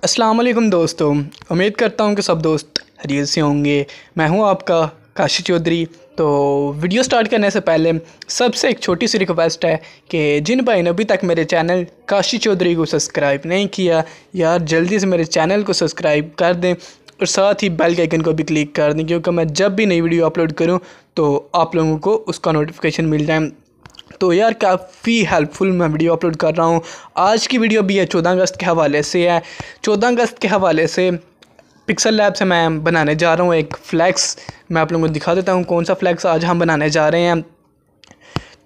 अस्सलाम वालेकुम दोस्तों, उम्मीद करता हूँ कि सब दोस्त खैरियत से होंगे। मैं हूँ आपका काशी चौधरी। तो वीडियो स्टार्ट करने से पहले सबसे एक छोटी सी रिक्वेस्ट है कि जिन भाई ने अभी तक मेरे चैनल काशी चौधरी को सब्सक्राइब नहीं किया, यार जल्दी से मेरे चैनल को सब्सक्राइब कर दें और साथ ही बेल के आइकन को भी क्लिक कर दें, क्योंकि मैं जब भी नई वीडियो अपलोड करूँ तो आप लोगों को उसका नोटिफिकेशन मिल जाए। तो यार काफ़ी हेल्पफुल मैं वीडियो अपलोड कर रहा हूँ। आज की वीडियो भी है 14 अगस्त के हवाले से है। 14 अगस्त के हवाले से पिक्सल लैब से मैं बनाने जा रहा हूँ एक फ़्लैक्स। मैं आप लोगों को दिखा देता हूँ कौन सा फ़्लैक्स आज हम बनाने जा रहे हैं।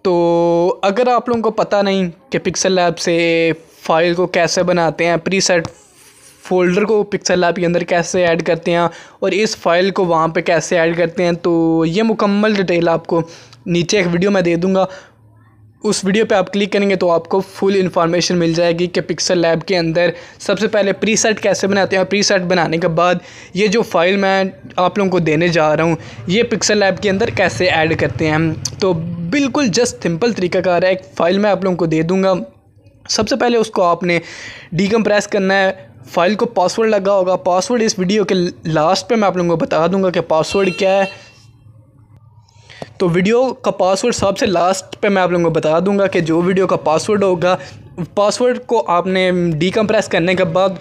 तो अगर आप लोगों को पता नहीं कि पिक्सल लैब से फ़ाइल को कैसे बनाते हैं, प्रीसेट फ़ोल्डर को पिक्सल लैब के अंदर कैसे ऐड करते हैं और इस फ़ाइल को वहाँ पे कैसे ऐड करते हैं, तो ये मुकम्मल डिटेल आपको नीचे एक वीडियो मैं दे दूँगा। उस वीडियो पे आप क्लिक करेंगे तो आपको फुल इन्फॉर्मेशन मिल जाएगी कि पिक्सल लैब के अंदर सबसे पहले प्रीसेट कैसे बनाते हैं और प्रीसेट बनाने के बाद ये जो फ़ाइल मैं आप लोगों को देने जा रहा हूँ ये पिक्सल लैब के अंदर कैसे ऐड करते हैं। तो बिल्कुल जस्ट सिंपल तरीक़ाकार है। एक फ़ाइल मैं आप लोगों को दे दूँगा। सबसे पहले उसको आपने डीकम्प्रेस करना है। फ़ाइल को पासवर्ड लगा होगा, पासवर्ड इस वीडियो के लास्ट पे मैं आप लोगों को बता दूँगा कि पासवर्ड क्या है। तो वीडियो का पासवर्ड सबसे लास्ट पे मैं आप लोगों को बता दूंगा कि जो वीडियो का पासवर्ड होगा, पासवर्ड को आपने डीकम्प्रेस करने के बाद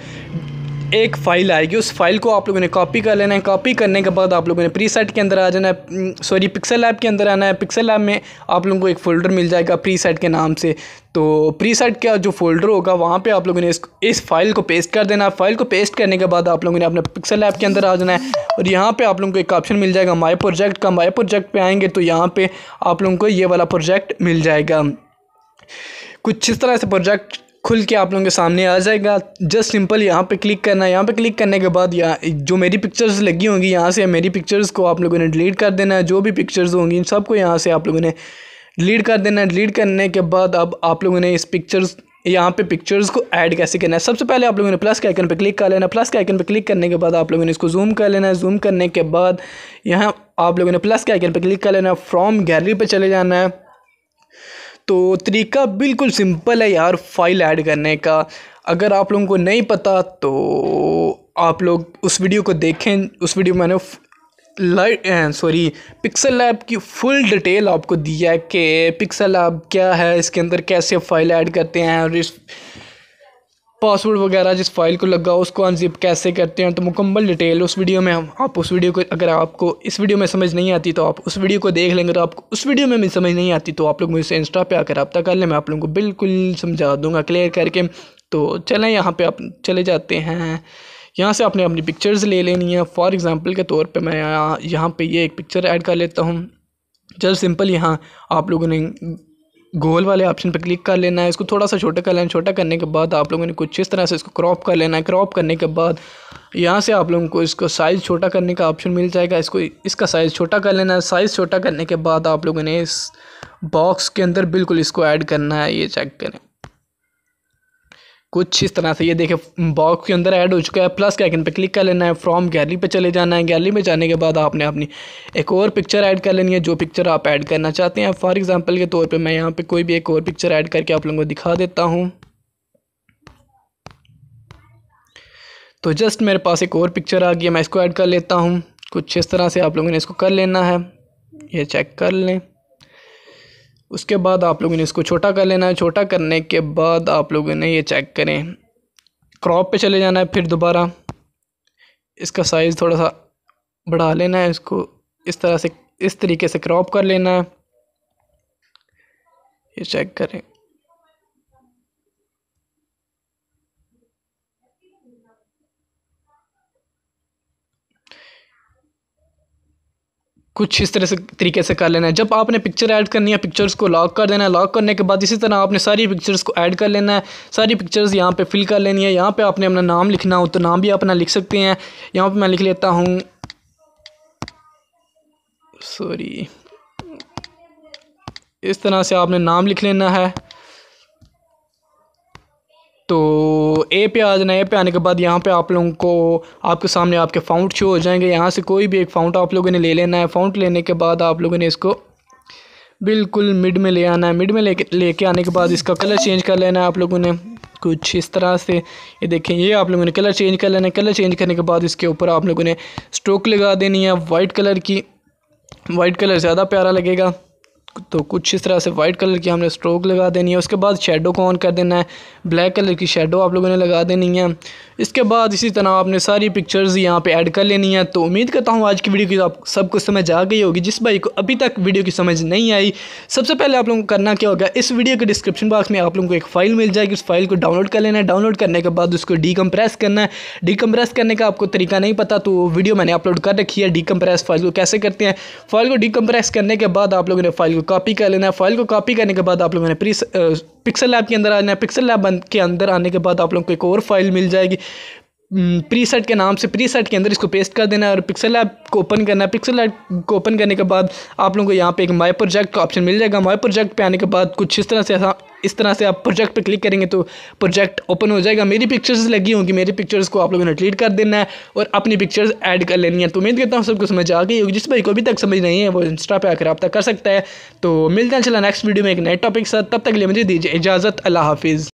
एक फ़ाइल आएगी, उस फाइल को आप लोगों ने कॉपी कर लेना है। कॉपी करने के बाद आप लोगों ने प्रीसेट के अंदर आ जाना है, सॉरी पिक्सल लैब के अंदर आना है। पिक्सल लैब में आप लोगों को एक फ़ोल्डर मिल जाएगा प्रीसेट के नाम से। तो प्रीसेट का जो फ़ोल्डर होगा वहाँ पे आप लोगों ने इस फाइल को पेस्ट कर देना है। फाइल को पेस्ट करने के बाद आप लोगों ने अपने पिक्सल लैब के अंदर आ जाना है और यहाँ पे आप लोगों को एक ऑप्शन मिल जाएगा माई प्रोजेक्ट का। माई प्रोजेक्ट पे आएंगे तो यहाँ पे आप लोगों को ये वाला प्रोजेक्ट मिल जाएगा। कुछ इस तरह से प्रोजेक्ट खुल के आप लोगों के सामने आ जाएगा। जस्ट सिंपल यहाँ पे क्लिक करना है। यहाँ पे क्लिक करने के बाद यहाँ जो मेरी पिक्चर्स लगी होंगी यहाँ से मेरी पिक्चर्स को आप लोगों ने डिलीट कर देना है। जो भी पिक्चर्स होंगी इन सबको यहाँ से आप लोगों ने डिलीट कर देना है। डिलीट करने के बाद अब आप लोगों ने इस यहाँ पे पिक्चर्स को ऐड कैसे करना है। सबसे पहले आप लोगों ने प्लस के आइकन पे क्लिक कर लेना। प्लस के आइकन पे क्लिक करने के बाद आप लोगों ने इसको जूम कर लेना है। जूम करने के बाद यहाँ आप लोगों ने प्लस के आइकन पे क्लिक कर लेना है। फ्रॉम गैलरी पे चले जाना है। तो तरीका बिल्कुल सिंपल है यार फ़ाइल ऐड करने का। अगर आप लोगों को नहीं पता तो आप लोग उस वीडियो को देखें। उस वीडियो में मैंने पिक्सल लैब की फुल डिटेल आपको दिया है कि पिक्सल लैब क्या है, इसके अंदर कैसे फ़ाइल ऐड करते हैं और इस पासवर्ड वगैरह जिस फाइल को लगा उसको अनजिप कैसे करते हैं। तो मुकम्मल डिटेल उस वीडियो में आप उस वीडियो को, अगर आपको इस वीडियो में समझ नहीं आती तो आप उस वीडियो को देख लेंगे। तो आपको उस वीडियो में भी समझ नहीं आती तो आप लोग मुझसे इंस्टा पे आकर रब्ता कर लें, मैं आप लोगों को बिल्कुल समझा दूँगा क्लियर करके। तो चलें यहाँ पे आप चले जाते हैं। यहाँ से आपने अपनी पिक्चर्स ले लेनी है। फॉर एग्ज़ाम्पल के तौर पे मैं यहाँ पे ये एक पिक्चर ऐड कर लेता हूँ। जस्ट सिंपल यहाँ आप लोगों ने गोल वाले ऑप्शन पर क्लिक कर लेना है। इसको थोड़ा सा छोटा कर लेना। छोटा करने के बाद आप लोगों ने कुछ इस तरह से इसको क्रॉप कर लेना है। क्रॉप करने के बाद यहाँ से आप लोगों को इसको साइज़ छोटा करने का ऑप्शन मिल जाएगा। इसका साइज़ छोटा कर लेना है। साइज़ छोटा करने के बाद आप लोगों ने इस बॉक्स के अंदर बिल्कुल इसको ऐड करना है। ये चेक करें कुछ इस तरह से, ये देखें बॉक्स के अंदर ऐड हो चुका है। प्लस के आइकन पे क्लिक कर लेना है। फ्रॉम गैलरी पे चले जाना है। गैलरी में जाने के बाद आपने अपनी एक और पिक्चर ऐड कर लेनी है जो पिक्चर आप ऐड करना चाहते हैं। फॉर एग्जांपल के तौर पे मैं यहाँ पे कोई भी एक और पिक्चर ऐड करके आप लोगों को दिखा देता हूँ। तो जस्ट मेरे पास एक और पिक्चर आ गई, मैं इसको ऐड कर लेता हूँ। कुछ इस तरह से आप लोगों ने इसको कर लेना है। ये चेक कर लें। उसके बाद आप लोगों ने इसको छोटा कर लेना है। छोटा करने के बाद आप लोगों ने ये चेक करें क्रॉप पे चले जाना है। फिर दोबारा इसका साइज़ थोड़ा सा बढ़ा लेना है। इसको इस तरह से इस तरीके से क्रॉप कर लेना है। ये चेक करें कुछ इस तरह से तरीके से कर लेना है। जब आपने पिक्चर ऐड करनी है पिक्चर्स को लॉक कर देना है। लॉक करने के बाद इसी तरह आपने सारी पिक्चर्स को ऐड कर लेना है। सारी पिक्चर्स यहाँ पे फिल कर लेनी है। यहाँ पे आपने अपना नाम लिखना हो तो नाम भी अपना लिख सकते हैं। यहाँ पे मैं लिख लेता हूँ, सॉरी, इस तरह से आपने नाम लिख लेना है। तो ए पे आ जाना। ए पे आने के बाद यहाँ पे आप लोगों को आपके सामने आपके फ़ॉन्ट शो हो जाएंगे। यहाँ से कोई भी एक फ़ॉन्ट आप लोगों ने ले लेना है। फ़ॉन्ट लेने के बाद आप लोगों ने इसको बिल्कुल मिड में ले आना है। मिड में लेके आने के बाद इसका कलर चेंज कर लेना है आप लोगों ने। कुछ इस तरह से। ये देखें, ये आप लोगों ने कलर चेंज कर लेना है। कलर चेंज करने के बाद इसके ऊपर आप लोगों ने स्ट्रोक लगा देनी है वाइट कलर की। वाइट कलर ज़्यादा प्यारा लगेगा, तो कुछ इस तरह से वाइट कलर की हमने स्ट्रोक लगा देनी है। उसके बाद शेडो को ऑन कर देना है, ब्लैक कलर की शेडो आप लोगों ने लगा देनी है। इसके बाद इसी तरह आपने सारी पिक्चर्स यहाँ पे ऐड कर लेनी है। तो उम्मीद करता हूँ आज की वीडियो की आप सबको समझ आ गई होगी। जिस भाई को अभी तक वीडियो की समझ नहीं आई, सबसे पहले आप लोगों को करना क्या होगा, इस वीडियो के डिस्क्रिप्शन बॉक्स में आप लोगों को एक फ़ाइल मिल जाएगी। उस फाइल को डाउनलोड कर लेना है। डाउनलोड करने के बाद उसको डीकम्प्रेस करना है। डीकम्प्रेस करने का आपको तरीका नहीं पता तो वीडियो मैंने अपलोड कर रखी है, डीकम्प्रेस फाइल को कैसे करते हैं। फाइल को डीकम्प्रेस करने के बाद आप लोगों ने फाइल को कॉपी कर लेना है। फाइल को कॉपी करने के बाद आप लोगों ने पिक्सल लैब के अंदर आना है। पिक्सल लैब के अंदर आने के बाद आप लोगों को एक और फाइल मिल जाएगी प्रीसेट के नाम से। प्रीसेट के अंदर इसको पेस्ट कर देना है और पिक्सल लैब को ओपन करना है। पिक्सल लैब को ओपन करने के बाद आप लोगों को यहाँ पे एक माय प्रोजेक्ट का ऑप्शन मिल जाएगा। माय प्रोजेक्ट पे आने के बाद कुछ इस तरह से आप प्रोजेक्ट पे क्लिक करेंगे तो प्रोजेक्ट ओपन हो जाएगा। मेरी पिक्चर्स लगी होंगी, मेरी पिक्चर्स को आप लोगों ने डिलीट कर देना है और अपनी पिक्चर्स ऐड कर लेनी है। तो उम्मीद करता हूँ सबको समझ आ गई होगी। जिस भाई को अभी तक समझ नहीं है वो इंस्टा पे आकर रब्ता कर सकता है। तो मिलते हैं चला नेक्स्ट वीडियो में एक नए टॉपिक के साथ। तब तक के लिए मुझे दीजिए इजाज़त। अल्लाह हाफिज़।